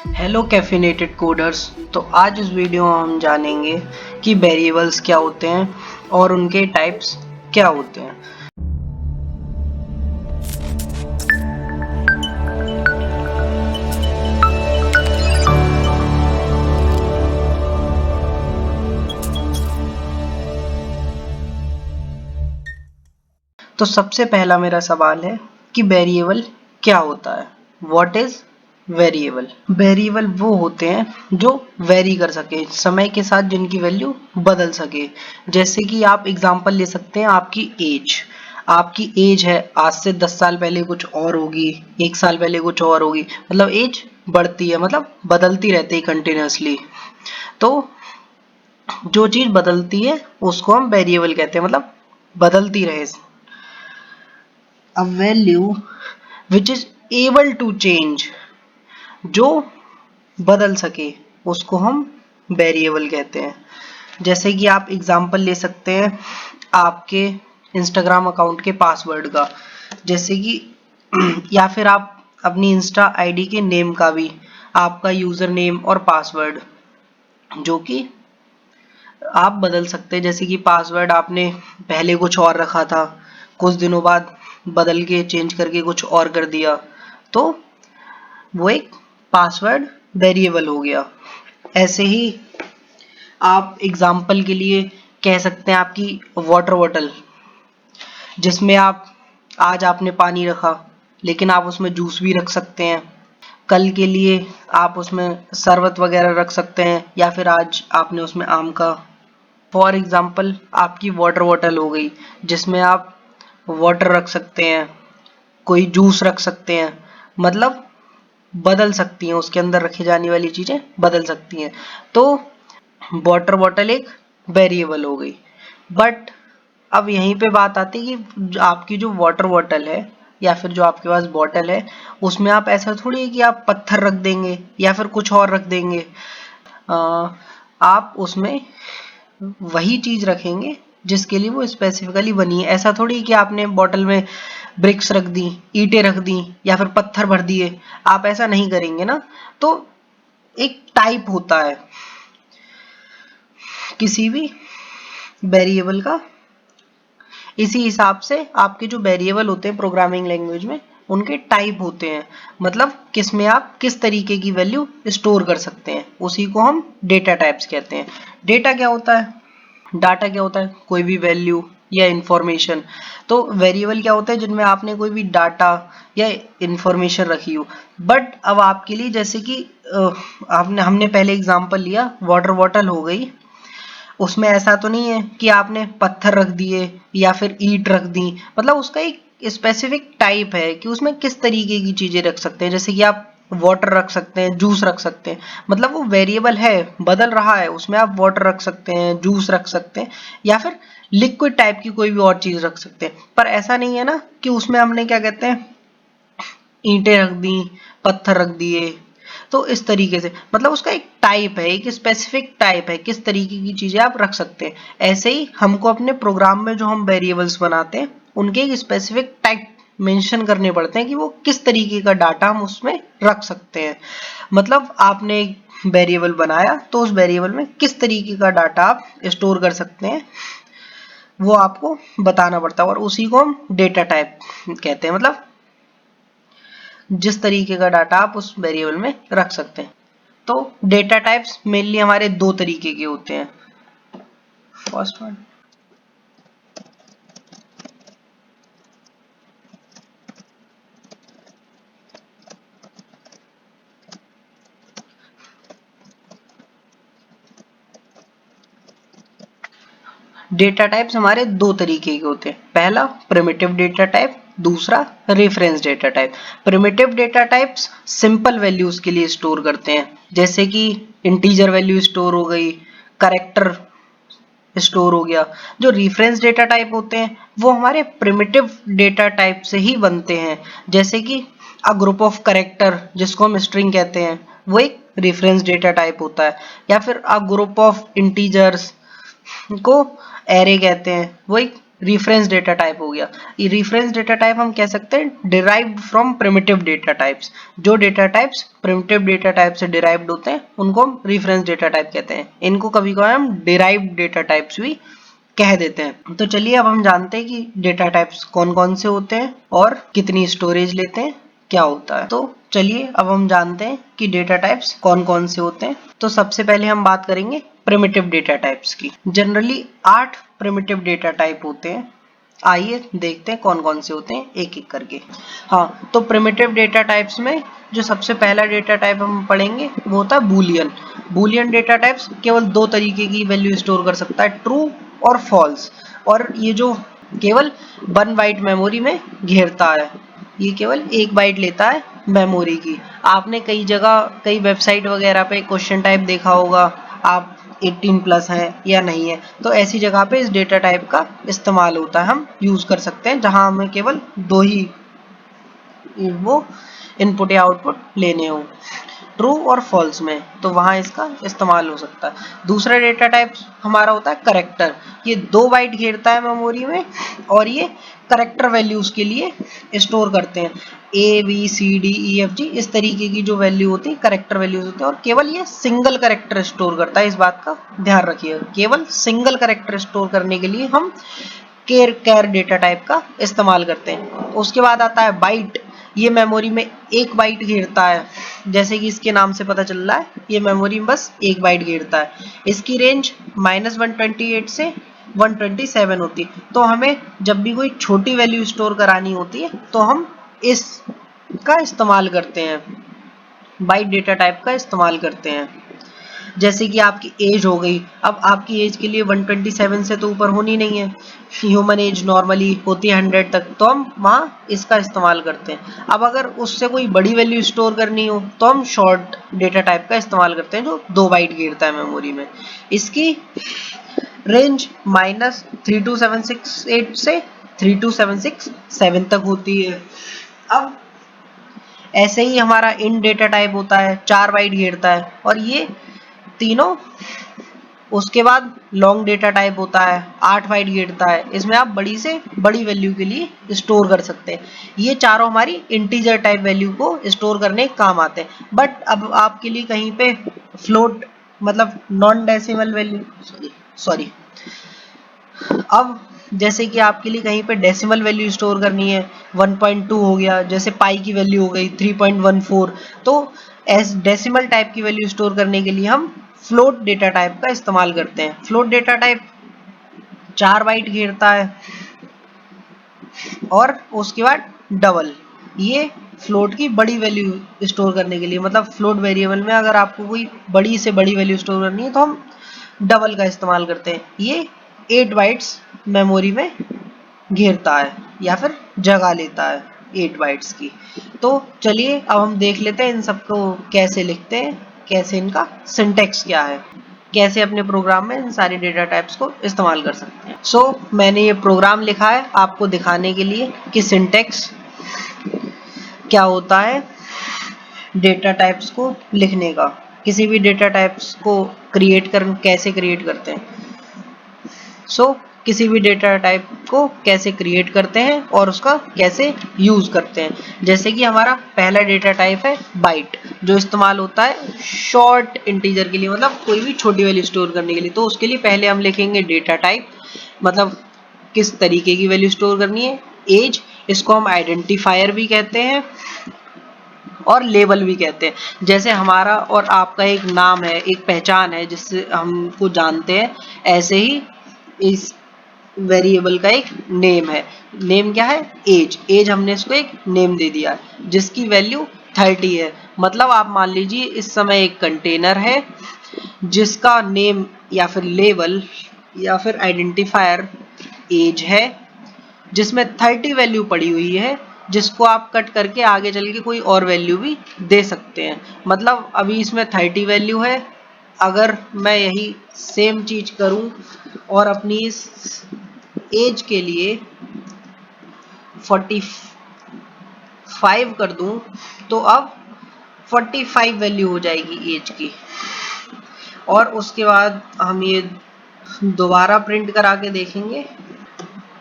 Hello caffeinated coders. तो आज इस वीडियो में हम जानेंगे कि वेरिएबल्स क्या होते हैं और उनके टाइप्स क्या होते हैं। तो सबसे पहला मेरा सवाल है कि वेरिएबल क्या होता है। What is variable? वेरिएबल वो होते हैं जो वेरी कर सके, समय के साथ जिनकी वैल्यू बदल सके। जैसे कि आप एग्जांपल ले सकते हैं, आपकी एज है, आज से 10 साल पहले कुछ और होगी, 1 साल पहले कुछ और होगी। मतलब एज बढ़ती है, मतलब बदलती रहती है कंटिन्यूअसली। तो जो चीज बदलती है उसको हम वेरिएबल कहते हैं, मतलब बदलती रहे। A value which is able to change, जो बदल सके, उसको हम वेरिएबल कहते हैं। जैसे कि आप एग्जांपल ले सकते हैं आपके इंस्टाग्राम अकाउंट के पासवर्ड का, जैसे कि या फिर आप अपनी इंस्टा आईडी के नेम का भी, आपका यूजर नेम और पासवर्ड जो कि आप बदल सकते हैं। जैसे कि पासवर्ड आपने पहले कुछ और रखा था, कुछ दिनों बाद बदल के चेंज करके कुछ और कर दिया, तो वो एक पासवर्ड वेरिएबल हो गया। ऐसे ही आप एग्जाम्पल के लिए कह सकते हैं आपकी वाटर बॉटल, जिसमें आप आज आपने पानी रखा, लेकिन आप उसमें जूस भी रख सकते हैं। कल के लिए आप उसमें शरबत वगैरह रख सकते हैं, या फिर आज आपने उसमें आम का। फॉर एग्जाम्पल आपकी वाटर बॉटल हो गई, जिसमें आप वाटर रख सकते हैं, कोई जूस रख सकते हैं। मतलब बदल सकती हैं, उसके अंदर रखी जाने वाली चीजें बदल सकती हैं। तो वाटर बॉटल एक वेरिएबल हो गई। बट अब यहीं पे बात आती है कि आपकी जो वाटर बॉटल है या फिर जो आपके पास बॉटल है, उसमें आप ऐसा थोड़ी है कि आप पत्थर रख देंगे या फिर कुछ और रख देंगे। आप उसमें वही चीज रखेंगे जिसके लिए वो स्पेसिफिकली बनी है। ऐसा थोड़ी कि आपने बॉटल में ब्रिक्स रख दी, ईंटें रख दी या फिर पत्थर भर दिए, आप ऐसा नहीं करेंगे ना। तो एक टाइप होता है किसी भी वेरिएबल का। इसी हिसाब से आपके जो वेरिएबल होते हैं प्रोग्रामिंग लैंग्वेज में, उनके टाइप होते हैं। मतलब किसमें आप किस तरीके की वैल्यू स्टोर कर सकते हैं, उसी को हम डेटा टाइप्स कहते हैं। डेटा क्या होता है? डाटा क्या होता है? कोई भी वैल्यू या इंफॉर्मेशन। तो वेरिएबल क्या होता है? जिनमें आपने कोई भी डाटा या इंफॉर्मेशन रखी हो। बट अब आपके लिए, जैसे कि हमने पहले एग्जांपल लिया, वाटर बॉटल हो गई, उसमें ऐसा तो नहीं है कि आपने पत्थर रख दिए या फिर ईंट रख दी। मतलब उसका एक स्पेसिफिक टाइप है कि उसमें किस तरीके की चीजें रख सकते हैं। जैसे कि आप वाटर रख सकते हैं, जूस रख सकते हैं, मतलब वो वेरिएबल है, बदल रहा है, उसमें आप वाटर रख सकते हैं, जूस रख सकते हैं, या फिर लिक्विड टाइप की कोई भी और चीज रख सकते हैं। पर ऐसा नहीं है ना कि उसमें हमने क्या कहते हैं, ईंटें रख दी, पत्थर रख दिए। तो इस तरीके से, मतलब उसका एक टाइप है, एक स्पेसिफिक टाइप है, किस तरीके की चीजें आप रख सकते हैं। ऐसे ही हमको अपने प्रोग्राम में जो हम वेरिएबल्स बनाते हैं, उनके एक स्पेसिफिक टाइप मेंशन करने पड़ते हैं कि वो किस तरीके का डाटा हम उसमें रख सकते हैं। मतलब आपने एक वेरिएबल बनाया, तो उस वेरिएबल में किस तरीके का डाटा आप स्टोर कर सकते हैं, वो आपको बताना पड़ता है, और उसी को हम डेटा टाइप कहते हैं। मतलब जिस तरीके का डाटा आप उस वेरिएबल में रख सकते हैं। तो डेटा टाइप्स मेनली हमारे दो तरीके के होते हैं। फर्स्ट वन, डेटा टाइप्स हमारे दो तरीके के होते हैं। पहला प्रिमिटिव डेटा टाइप, दूसरा reference data type. Primitive data types simple values के लिए स्टोर करते हैं, जैसे कि इंटीजर वैल्यू स्टोर हो गई, कैरेक्टर स्टोर हो गया। जो रेफरेंस डेटा टाइप होते हैं वो हमारे प्रिमिटिव डेटा टाइप से ही बनते हैं। जैसे कि अ ग्रुप ऑफ कैरेक्टर, जिसको हम स्ट्रिंग कहते हैं, वो एक रेफरेंस डेटा टाइप होता है। या फिर अ ग्रुप ऑफ इंटीजर्स को एरे कहते हैं, वो एक रेफरेंस डेटा टाइप हो गया। ये रेफरेंस डेटा टाइप हम कह सकते हैं derived from primitive data types. जो data types primitive data type से डिराइव्ड होते हैं उनको हम रेफरेंस डेटा टाइप कहते हैं। इनको कभी कभी हम डिराइव्ड डेटा टाइप्स भी कह देते हैं। तो चलिए अब हम जानते हैं कि डेटा टाइप्स कौन कौन से होते हैं और कितनी स्टोरेज लेते हैं, क्या होता है। तो चलिए अब हम जानते हैं कि डेटा टाइप्स कौन कौन से होते हैं। तो सबसे पहले हम बात करेंगे प्रिमिटिव डेटा टाइप्स की। जनरली 8 प्रिमिटिव डेटा टाइप होते हैं। आइए देखते हैं कौन कौन से होते हैं एक एक करके। हाँ, तो प्रिमिटिव डेटा टाइप्स में जो सबसे पहला डेटा टाइप हम पढ़ेंगे वो होता है बूलियन। बूलियन डेटा टाइप्स केवल दो तरीके की वैल्यू स्टोर कर सकता है, ट्रू और फॉल्स। और ये जो केवल 1 बाइट मेमोरी में घेरता है, ये केवल 1 बाइट लेता है मेमोरी की। आपने कई जगह कई वेबसाइट वगैरह पे क्वेश्चन टाइप देखा होगा, आप 18+ है या नहीं है, तो ऐसी जगह पे इस डेटा टाइप का इस्तेमाल होता है, हम यूज कर सकते हैं जहां हमें केवल दो ही वो इनपुट या आउटपुट लेने हो, ट्रू और फॉल्स में, तो वहां इसका इस्तेमाल हो सकता है। दूसरा डेटा टाइप हमारा होता है करेक्टर। ये 2 बाइट घेरता है मेमोरी में और ये करेक्टर वैल्यूज के लिए स्टोर करते हैं। ABCDEFG इस तरीके की जो वैल्यू होती है करेक्टर वैल्यूज होती है, और केवल ये सिंगल करेक्टर स्टोर करता है। इस बात का ध्यान रखिएगा, केवल सिंगल करेक्टर स्टोर करने के लिए हम कैर डेटा टाइप का इस्तेमाल करते हैं। उसके बाद आता है बाइट। ये मेमोरी में 1 बाइट घेरता है, जैसे कि इसके नाम से पता चल रहा है ये मेमोरी में बस 1 बाइट घेरता है। इसकी रेंज -128 से 127 होती है। तो हमें जब भी कोई छोटी वैल्यू स्टोर करानी होती है तो हम इसका इस्तेमाल करते हैं, बाइट डेटा टाइप का इस्तेमाल करते हैं। जैसे कि आपकी एज हो गई, अब आपकी एज के लिए 127 से तो ऊपर होनी नहीं है, ह्यूमन एज नॉर्मली होती है 100 तक, तो हम वहाँ इसका इस्तेमाल करते हैं। अब अगर उससे कोई बड़ी वैल्यू स्टोर करनी हो तो हम शॉर्ट डेटा टाइप का इस्तेमाल करते हैं जो 2 बाइट घेरता है मेमोरी में। इसकी रेंज -32768 से 32767 तक होती है। अब ऐसे ही हमारा इन डेटा टाइप होता है, 4 बाइट घेरता है, और ये तीनों। उसके बाद लॉन्ग डेटा टाइप होता है, 8 बाइट घेरता है, इसमें आप बड़ी से बड़ी वैल्यू के लिए स्टोर कर सकते हैं। ये चारों हमारी इंटीजर टाइप वैल्यू को स्टोर करने के काम आते हैं। बट अब आपके लिए कहीं पे फ्लोट मतलब नॉन डेसिमल वैल्यू, सॉरी, अब जैसे कि आपके लिए कहीं पे डेसिमल वैल्यू स्टोर करनी है, 1.2 हो गया, जैसे पाई की वैल्यू हो गई 3.14, तो एस डेसिमल टाइप की वैल्यू स्टोर करने के लिए हम फ्लोट डेटा टाइप का इस्तेमाल करते हैं। फ्लोट डेटा टाइप 4 बाइट घेरता है, और उसके बाद डबल, ये फ्लोट की बड़ी वैल्यू स्टोर करने के लिए, मतलब फ्लोट वेरिएबल में अगर आपको कोई बड़ी से बड़ी वैल्यू स्टोर करनी है तो हम डबल का इस्तेमाल करते हैं। ये 8 बाइट्स मेमोरी में घेरता है या फिर जगह लेता है 8 बाइट्स की। तो चलिए अब हम देख लेते हैं इन सबको कैसे लिखते हैं, कैसे इनका सिंटेक्स क्या है, कैसे अपने प्रोग्राम में इन सारे डेटा टाइप्स को इस्तेमाल कर सकते हैं। सो मैंने ये प्रोग्राम लिखा है आपको दिखाने के लिए कि सिंटेक्स क्या होता है डेटा टाइप्स को लिखने का, किसी भी डेटा टाइप्स को कैसे क्रिएट करते हैं। सो किसी भी डेटा टाइप को कैसे क्रिएट करते हैं और उसका कैसे यूज करते हैं। जैसे कि हमारा पहला डेटा टाइप है बाइट, जो इस्तेमाल होता है शॉर्ट इंटीजर के लिए, मतलब कोई भी छोटी वैल्यू स्टोर करने के लिए। तो उसके लिए पहले हम लिखेंगे डेटा टाइप, मतलब किस तरीके की वैल्यू स्टोर करनी है। एज, इसको हम आइडेंटिफायर भी कहते हैं और लेबल भी कहते हैं। जैसे हमारा और आपका एक नाम है, एक पहचान है जिससे हमको जानते हैं, ऐसे ही इस वेरिएबल का एक नेम है। नेम क्या है? एज। एज हमने इसको एक नेम दे दिया है जिसकी वैल्यू 30 है। मतलब आप मान लीजिए इस समय एक कंटेनर है जिसका नेम या फिर लेबल या फिर आइडेंटिफायर एज है, जिसमें 30 वैल्यू पड़ी हुई है, जिसको आप कट करके आगे चल के कोई और वैल्यू भी दे सकते हैं। मतलब अभी इसमें 30 वैल्यू है, अगर मैं यही सेम चीज करूं और अपनी इस एज के लिए 45 कर दूं, तो अब 45 वैल्यू हो जाएगी एज की। और उसके बाद हम ये दोबारा प्रिंट करा के देखेंगे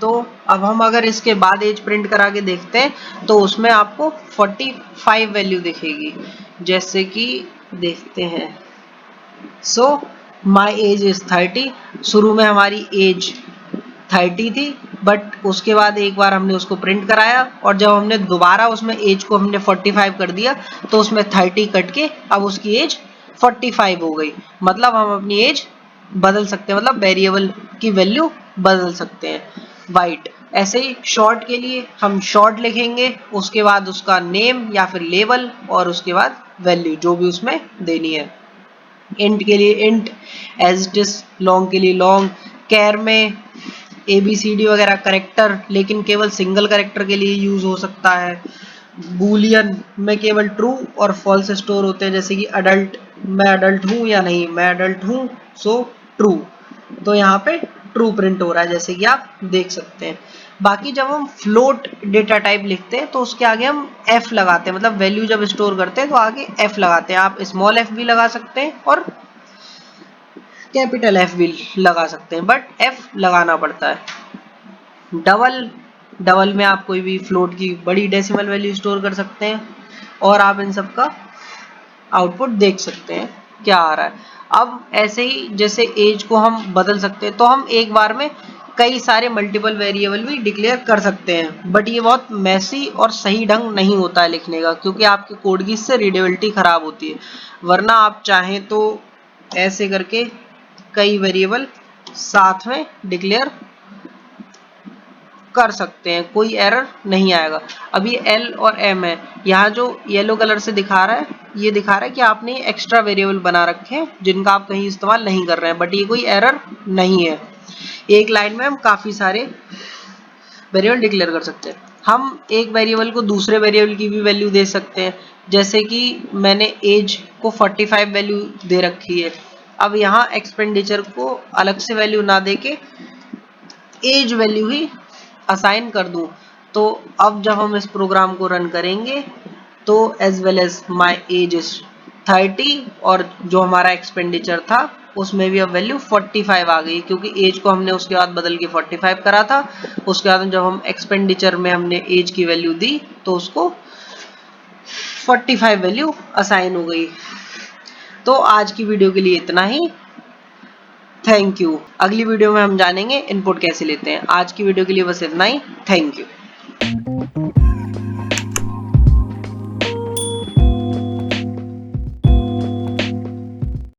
तो अब हम अगर इसके बाद एज प्रिंट करा के देखते हैं तो उसमें आपको 45 वैल्यू दिखेगी। जैसे कि देखते हैं, सो माई एज इज 30। शुरू में हमारी एज 30 थी, बट उसके बाद एक बार हमने उसको प्रिंट कराया और जब हमने दोबारा उसमें एज को हमने 45 कर दिया तो उसमें 30 कट के अब उसकी एज 45 हो गई। मतलब हम अपनी एज बदल सकते हैं, मतलब वेरिएबल की वैल्यू बदल सकते हैं। वाइट ऐसे ही शॉर्ट के लिए हम शॉर्ट लिखेंगे, उसके बाद उसका नेम या फिर लेबल और उसके बाद वैल्यू जो भी उसमें देनी है। इंट के लिए int, as it is, long के लिए लॉन्ग, कैर में ABCD वगैरह करेक्टर, लेकिन केवल सिंगल करेक्टर के लिए यूज हो सकता है। बूलियन में केवल ट्रू और फॉल्स स्टोर होते हैं, जैसे कि अडल्ट, मैं अडल्ट हूं या नहीं, मैं अडल्ट हूं, सो ट्रू। तो यहाँ पे ट्रू प्रिंट हो रहा है, जैसे कि आप देख सकते हैं। बाकी जब हम फ्लोट डेटा टाइप लिखते हैं तो उसके आगे हम f लगाते हैं, मतलब वैल्यू जब स्टोर करते हैं तो आगे f लगाते हैं। आप स्मॉल f भी लगा सकते हैं और कैपिटल F भी लगा सकते हैं, बट f लगाना पड़ता है। डबल, डबल में आप कोई भी फ्लोट की बड़ी डेसिमल वैल्यू स्टोर कर सकते हैं और आप इन सब का आउटपुट देख सकते हैं क्या आ रहा है। अब ऐसे ही जैसे एज को हम बदल सकते हैं तो हम एक बार में कई सारे मल्टीपल वेरिएबल भी डिक्लेयर कर सकते हैं, बट ये बहुत मैसी और सही ढंग नहीं होता है लिखने का, क्योंकि आपके कोड की इससे रीडेबिलिटी खराब होती है। वरना आप चाहें तो ऐसे करके कई वेरिएबल साथ में डिक्लेयर कर सकते हैं, कोई एरर नहीं आएगा। अब ये L और M है, यहाँ जो येलो कलर से दिखा रहा है ये दिखा रहा है कि आपने एक्स्ट्रा वेरिएबल बना रखे हैं जिनका आप कहीं इस्तेमाल नहीं कर रहे हैं, बट ये कोई एरर नहीं है। एक लाइन में हम काफी सारे वेरिएबल डिक्लेयर कर सकते हैं। हम एक वेरिएबल को दूसरे वेरिएबल की भी वैल्यू दे सकते हैं, जैसे कि मैंने एज को 45 वैल्यू दे रखी है। अब यहाँ एक्सपेंडिचर को अलग से वैल्यू ना देके एज वैल्यू ही असाइन कर दूं, तो अब जब हम इस प्रोग्राम को रन करेंगे तो as well as my age is 30 और जो हमारा एक्सपेंडिचर था उसमें भी अब वैल्यू 45 आ गई, क्योंकि एज को हमने उसके बाद बदल के 45 करा था। उसके बाद जब हम एक्सपेंडिचर में हमने एज की वैल्यू दी तो उसको 45 वैल्यू असाइन हो गई। तो आज की वीडियो के लिए इतना ही। Thank you. अगली वीडियो में हम जानेंगे इनपुट कैसे लेते हैं। आज की वीडियो के लिए बस इतना ही। Thank you.